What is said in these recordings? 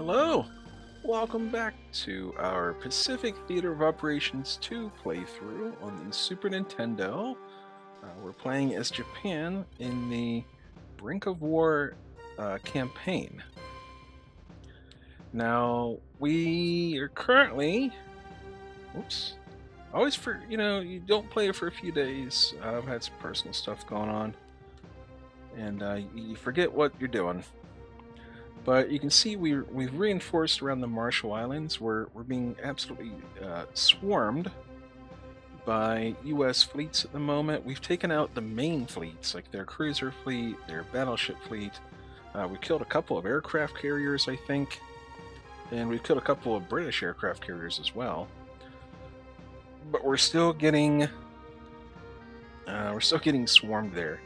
Hello! Welcome back to our Pacific Theater of Operations 2 playthrough on the Super Nintendo. We're playing as Japan in the Brink of War campaign. Now, we are currently. Oops. Always you don't play it for a few days. I've had some personal stuff going on, and you forget what you're doing. But you can see we've reinforced around the Marshall Islands. We're being absolutely swarmed by U.S. fleets at the moment. We've taken out the main fleets, like their cruiser fleet, their battleship fleet. We killed a couple of aircraft carriers, I think, and we've killed a couple of British aircraft carriers as well. But we're still getting swarmed there.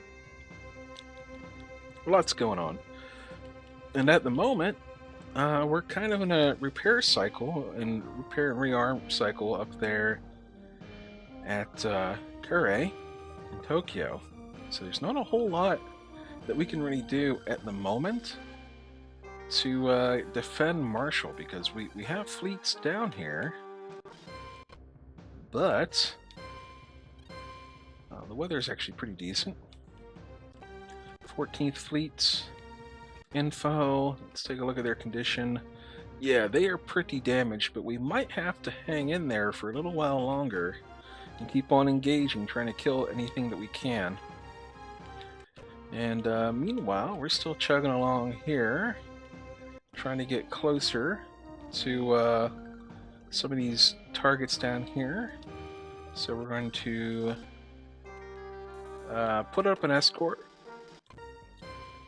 Lots going on, and at the moment, we're kind of in a repair cycle and repair and rearm cycle up there at Kure in Tokyo. So there's not a whole lot that we can really do at the moment to defend Marshall, because we have fleets down here, but the weather's actually pretty decent. 14th Fleet info. Let's take a look at their condition. Yeah, they are pretty damaged, but we might have to hang in there for a little while longer and keep on engaging, trying to kill anything that we can. And meanwhile, we're still chugging along here, trying to get closer to some of these targets down here. So we're going to put up an escort.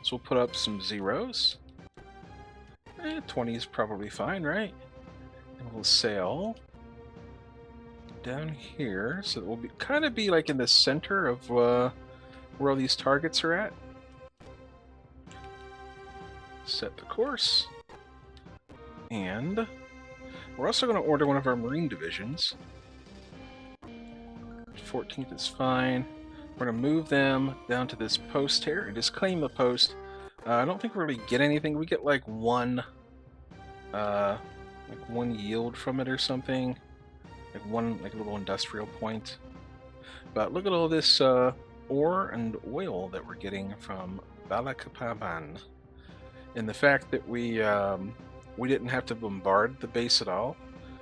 So we'll put up some zeros. 20 is probably fine, right? And we'll sail down here, so we'll kind of be like in the center of where all these targets are at. Set the course. And we're also going to order one of our Marine divisions. 14th is fine. We're going to move them down to this post here and just claim the post. I don't think we really get anything. We get like one yield from it or something. Like one little industrial point. But look at all this ore and oil that we're getting from Balikpapan. And the fact that we didn't have to bombard the base at all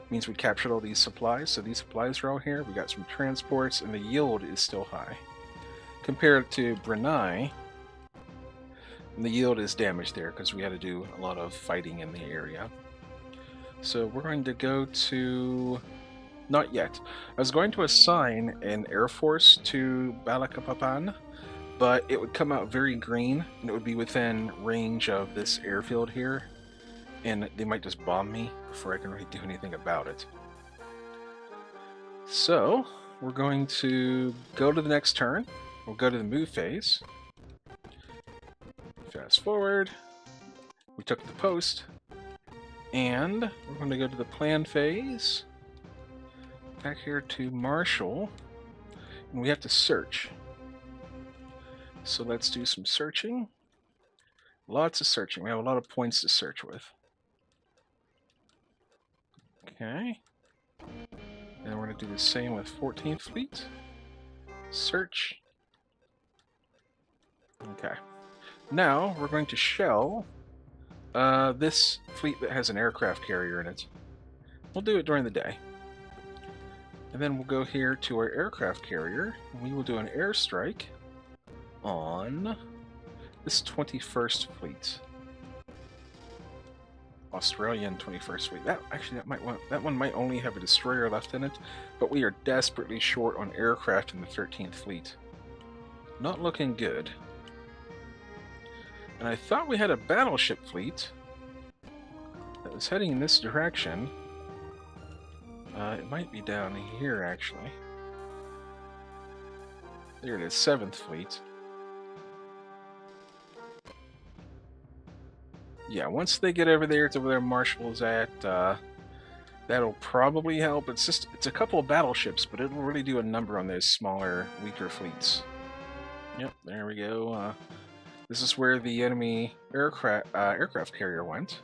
means we captured all these supplies. So these supplies are all here. We got some transports, and the yield is still high. Compared to Brunei, the yield is damaged there because we had to do a lot of fighting in the area. So we're going to go to... Not yet. I was going to assign an air force to Balikpapan, but it would come out very green, and it would be within range of this airfield here, and they might just bomb me before I can really do anything about it. So we're going to go to the next turn. We'll go to the move phase. Fast forward. We took the post, and we're going to go to the plan phase. Back here to Marshall, and we have to search. So let's do some searching. Lots of searching. We have a lot of points to search with. Okay. And we're going to do the same with 14th Fleet. Search. Okay. Now we're going to shell this fleet that has an aircraft carrier in it. We'll do it during the day. And then we'll go here to our aircraft carrier, and we will do an airstrike on this 21st Fleet. Australian 21st Fleet. That one might only have a destroyer left in it, but we are desperately short on aircraft in the 13th Fleet. Not looking good. And I thought we had a battleship fleet that was heading in this direction. It might be down here, actually. There it is, 7th Fleet. Yeah, once they get over there to where Marshall's at, that'll probably help. It's a couple of battleships, but it'll really do a number on those smaller, weaker fleets. Yep, there we go. This is where the enemy aircraft carrier went.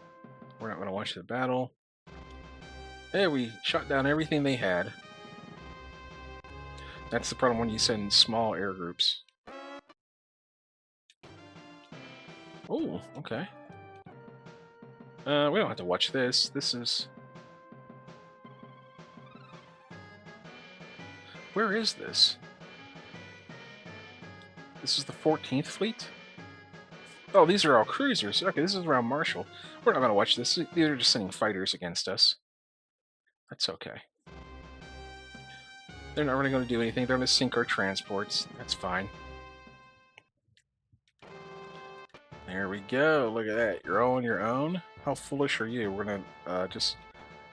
We're not going to watch the battle. Hey, we shot down everything they had. That's the problem when you send small air groups. Oh, okay. We don't have to watch this. This is... Where is this? This is the 14th Fleet? Oh, these are all cruisers. Okay, this is around Marshall. We're not going to watch this. These are just sending fighters against us. That's okay. They're not really going to do anything. They're going to sink our transports. That's fine. There we go. Look at that. You're all on your own. How foolish are you? We're going to just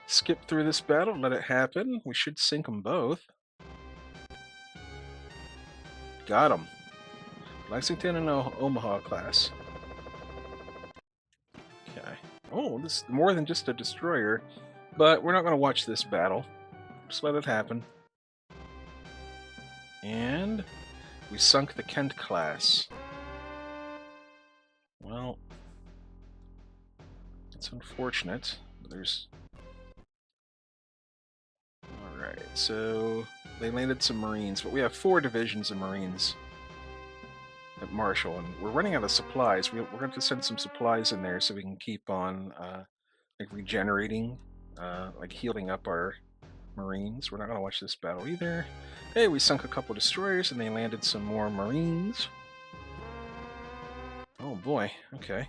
skip through this battle, let it happen. We should sink them both. Got them. Lexington and Omaha class. Okay. Oh, this is more than just a destroyer. But we're not going to watch this battle. Just let it happen. And we sunk the Kent class. Well, it's unfortunate. There's... Alright, so they landed some Marines, but we have 4 divisions of Marines at Marshall, and we're running out of supplies. We're going to have to send some supplies in there so we can keep on like regenerating, like healing up our Marines. We're not going to watch this battle either. Hey, we sunk a couple destroyers and they landed some more Marines. Oh boy, okay.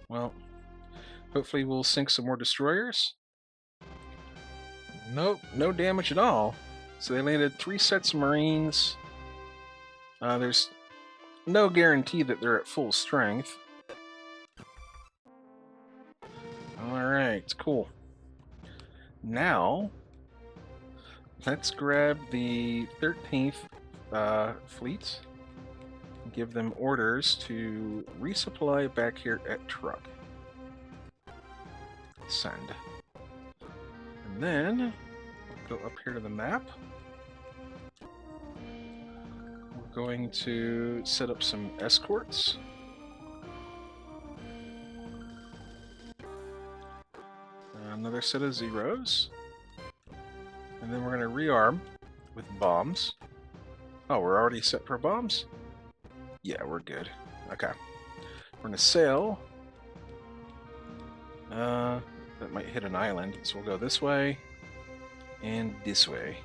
Well, hopefully we'll sink some more destroyers. Nope, no damage at all. So they landed 3 sets of Marines. There's no guarantee that they're at full strength. Alright, cool. Now, let's grab the 13th Fleet. Give them orders to resupply back here at Truck. Send. And then, go up here to the map. We're going to set up some escorts. Another set of zeros. And then we're going to rearm with bombs. Oh, we're already set for bombs? Yeah, we're good. Okay. We're going to sail. That might hit an island, so we'll go this way and this way.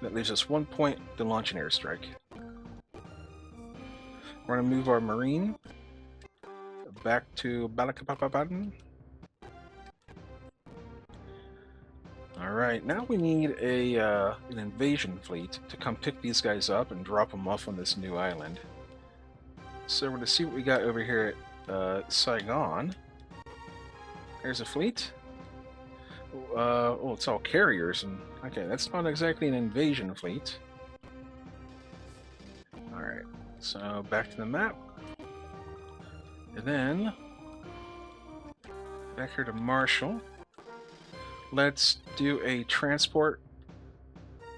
That leaves us 1 point to launch an airstrike. We're going to move our Marine back to Balikpapan. Alright, now we need an invasion fleet to come pick these guys up and drop them off on this new island. So we're going to see what we got over here at Saigon. There's a fleet. Oh, it's all carriers. And okay, that's not exactly an invasion fleet. Alright, so back to the map. And then, back here to Marshall. Let's do a transport.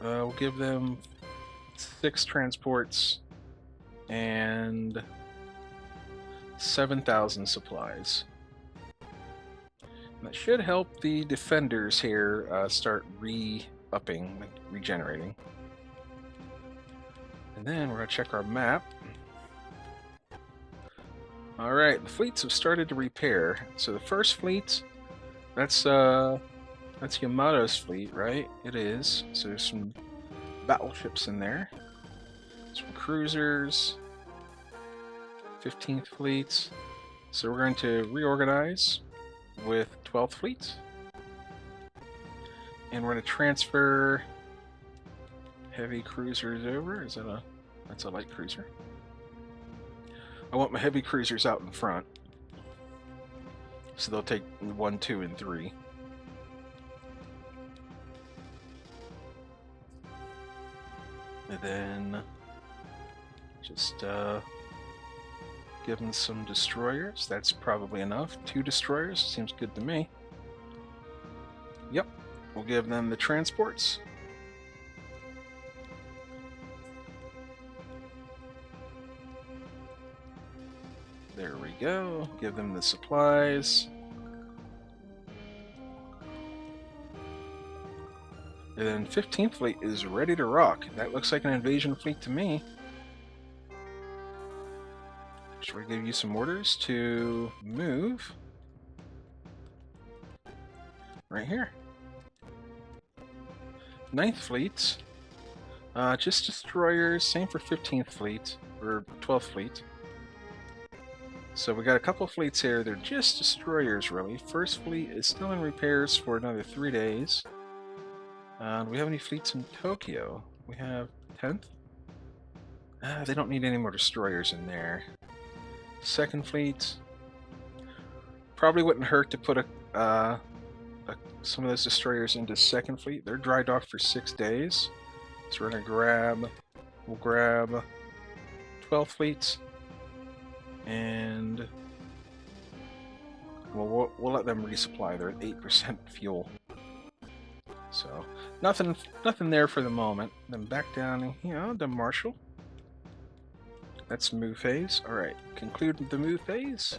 We'll give them 6 transports and 7,000 supplies. And that should help the defenders here start re-upping, like regenerating. And then we're going to check our map. Alright, the fleets have started to repair. So the first fleet, that's Yamato's fleet, right? It is. So there's some battleships in there. Some cruisers. 15th fleet. So we're going to reorganize with 12th fleet. And we're going to transfer heavy cruisers over. Is that that's a light cruiser. I want my heavy cruisers out in front. So they'll take 1, 2, and 3. And then just give them some destroyers. That's probably enough. 2 destroyers seems good to me. Yep. We'll give them the transports. There we go. Give them the supplies. And then 15th Fleet is ready to rock. That looks like an invasion fleet to me. Should we give you some orders to move? Right here. 9th Fleet. Just destroyers. Same for 15th Fleet. Or 12th Fleet. So we got a couple fleets here. They're just destroyers, really. First Fleet is still in repairs for another 3 days. Do we have any fleets in Tokyo? We have 10th. They don't need any more destroyers in there. Second Fleet. Probably wouldn't hurt to put some of those destroyers into Second Fleet. They're dry docked for 6 days. So we're going to we'll grab 12th Fleet. And we'll let them resupply. They're at 8% fuel. So nothing there for the moment. Then back down here, the Marshall. That's move phase. Alright, conclude the move phase.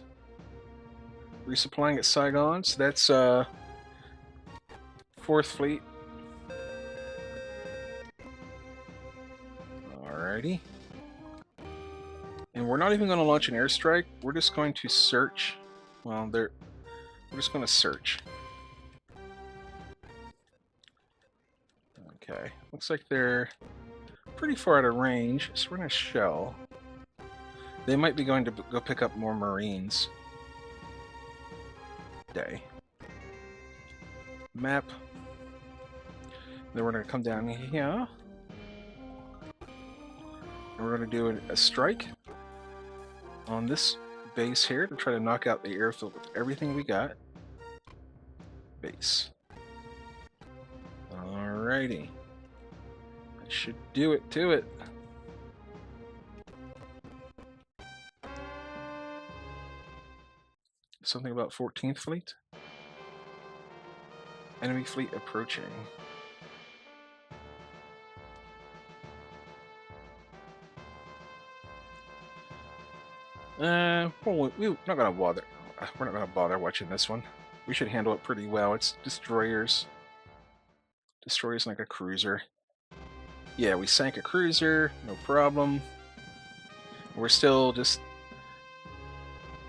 Resupplying at Saigon, so that's 4th Fleet. Alrighty. And we're not even going to launch an airstrike. We're just going to search. Well, we're just going to search. Okay, looks like they're pretty far out of range, so we're going to shell. They might be going to go pick up more Marines. Day. Map. Then we're going to come down here. And we're going to do a strike on this base here to try to knock out the airfield with everything we got. Base. Alrighty. That should do it to it. Something about 14th Fleet? Enemy fleet approaching. Well, we're not gonna bother. We're not gonna bother watching this one. We should handle it pretty well. It's destroyers. Destroyers like a cruiser. Yeah, we sank a cruiser, no problem. We're still just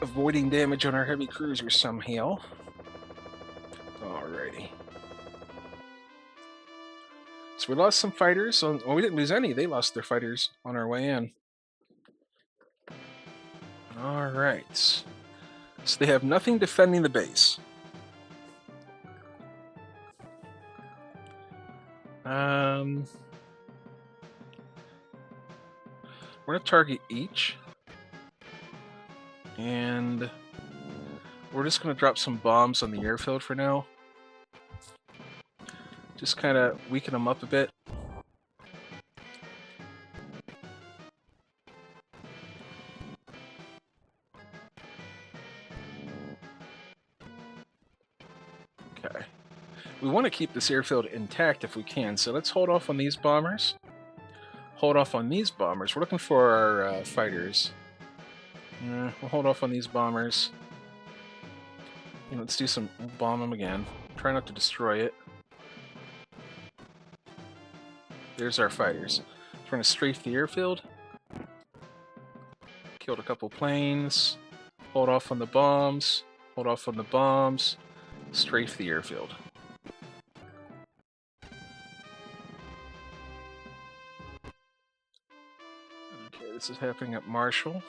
avoiding damage on our heavy cruisers somehow. Alrighty. So we lost some fighters. Well, we didn't lose any. They lost their fighters on our way in. Alright. So they have nothing defending the base. We're going to target each. And we're just going to drop some bombs on the airfield for now. Just kind of weaken them up a bit. Okay. We want to keep this airfield intact if we can, so let's hold off on these bombers. Hold off on these bombers. We're looking for our fighters. We'll hold off on these bombers. And let's do some... We'll bomb them again. Try not to destroy it. There's our fighters. We're going to strafe the airfield. Killed a couple planes. Hold off on the bombs. Hold off on the bombs. Strafe the airfield. Okay, this is happening at Marshall.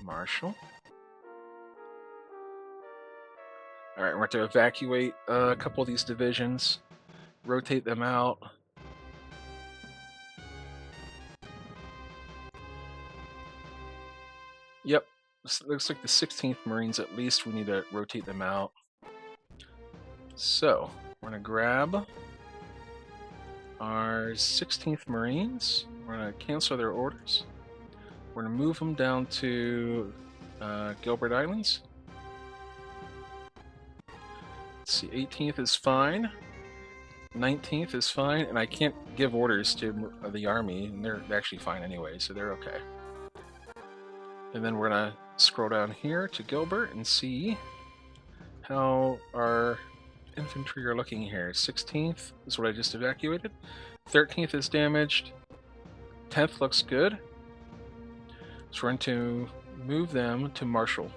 Marshall. Alright, we're going to evacuate a couple of these divisions. Rotate them out. Yep, this looks like the 16th Marines at least. We need to rotate them out. So, we're going to grab our 16th Marines. We're going to cancel their orders. We're going to move them down to Gilbert Islands. Let's see, 18th is fine. 19th is fine, and I can't give orders to the army, and they're actually fine anyway, so they're okay. And then we're going to scroll down here to Gilbert and see how our infantry are looking here? 16th is what I just evacuated. 13th is damaged. 10th looks good. So we're going to move them to Marshall.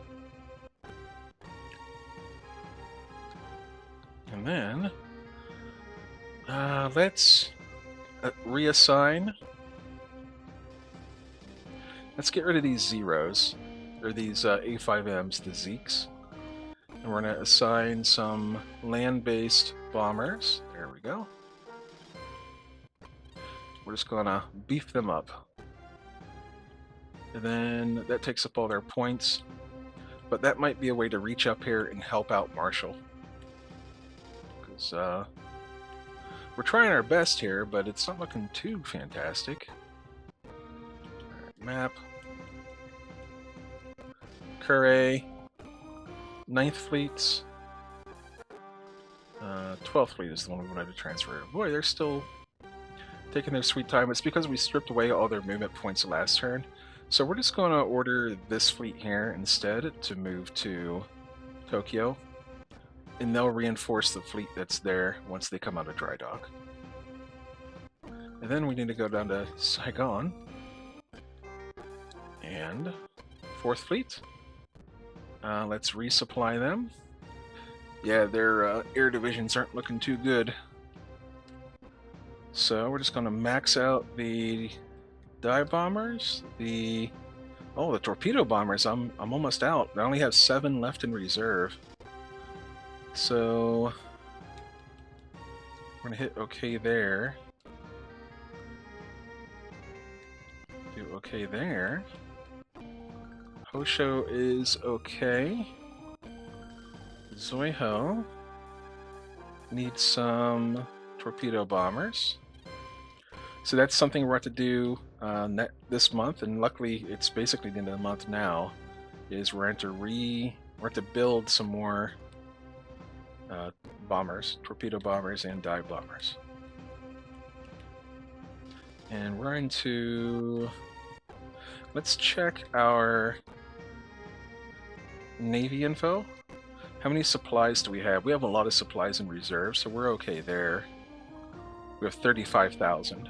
And then let's reassign. Let's get rid of these zeros, or these A5Ms, the Zeeks. And we're going to assign some land-based bombers. There we go. We're just going to beef them up. And then that takes up all their points. But that might be a way to reach up here and help out Marshall. Because we're trying our best here, but it's not looking too fantastic. Alright, map. Curray. 9th Fleets. 12th Fleet is the one we wanted to transfer. Boy, they're still taking their sweet time. It's because we stripped away all their movement points last turn. So we're just going to order this fleet here instead to move to Tokyo. And they'll reinforce the fleet that's there once they come out of dry dock. And then we need to go down to Saigon. And 4th Fleet. Let's resupply them. Yeah, their air divisions aren't looking too good. So we're just going to max out the dive bombers, the torpedo bombers. I'm almost out. I only have 7 left in reserve. So we're gonna hit OK there. Do OK there. Hosho is OK. Zoiho needs some torpedo bombers. So that's something we're going to do this month, and luckily it's basically the end of the month now. Is we're going to build some more bombers, torpedo bombers, and dive bombers. And we're going to let's check our Navy info. How many supplies do we have? We have a lot of supplies in reserve, so we're okay there. We have 35,000.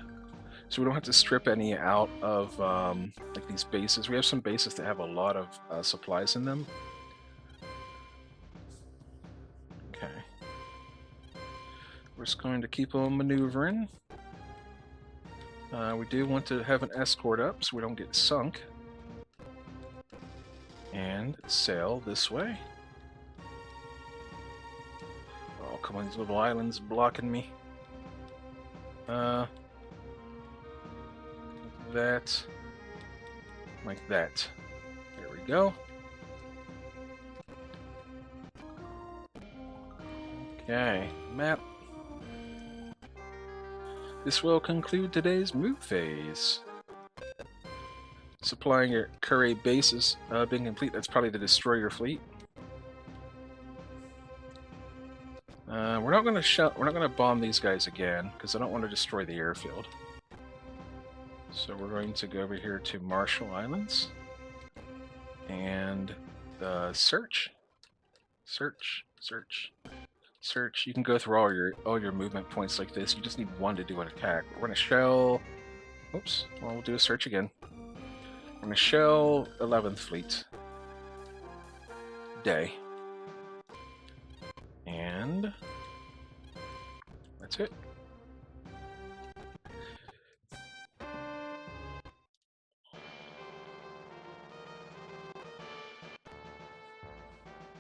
So we don't have to strip any out of like these bases. We have some bases that have a lot of supplies in them. Okay. We're just going to keep on maneuvering. We do want to have an escort up so we don't get sunk. And sail this way. Oh, come on, these little islands blocking me. That. Like that. There we go. Okay, map. This will conclude today's move phase. Supplying your Curry bases being complete. That's probably the destroyer fleet. We're not going to bomb these guys again because I don't want to destroy the airfield. So we're going to go over here to Marshall Islands and search. You can go through all your movement points like this. You just need one to do an attack. We're going to shell. Oops. Well, we'll do a search again. We're going to shell 11th Fleet. Day. And that's it.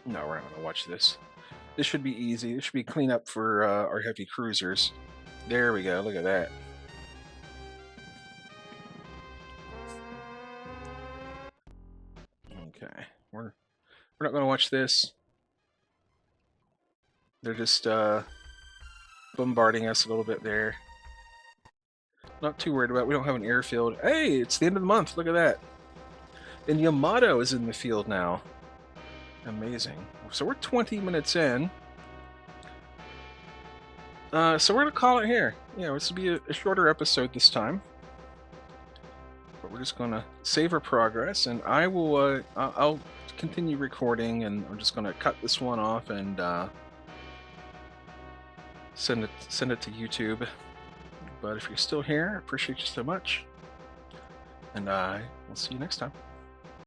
No, we're not going to watch this. This should be easy. This should be cleanup for our heavy cruisers. There we go. Look at that. Okay. We're not going to watch this. They're just bombarding us a little bit there. Not too worried about it. We don't have an airfield. Hey, it's the end of the month. Look at that. And Yamato is in the field now. Amazing. So we're 20 minutes in. So we're going to call it here. Yeah, this will be a shorter episode this time. But we're just going to save our progress, and I will. I'll continue recording, and I'm just going to cut this one off and send it to YouTube. But if you're still here, I appreciate you so much, and I will see you next time.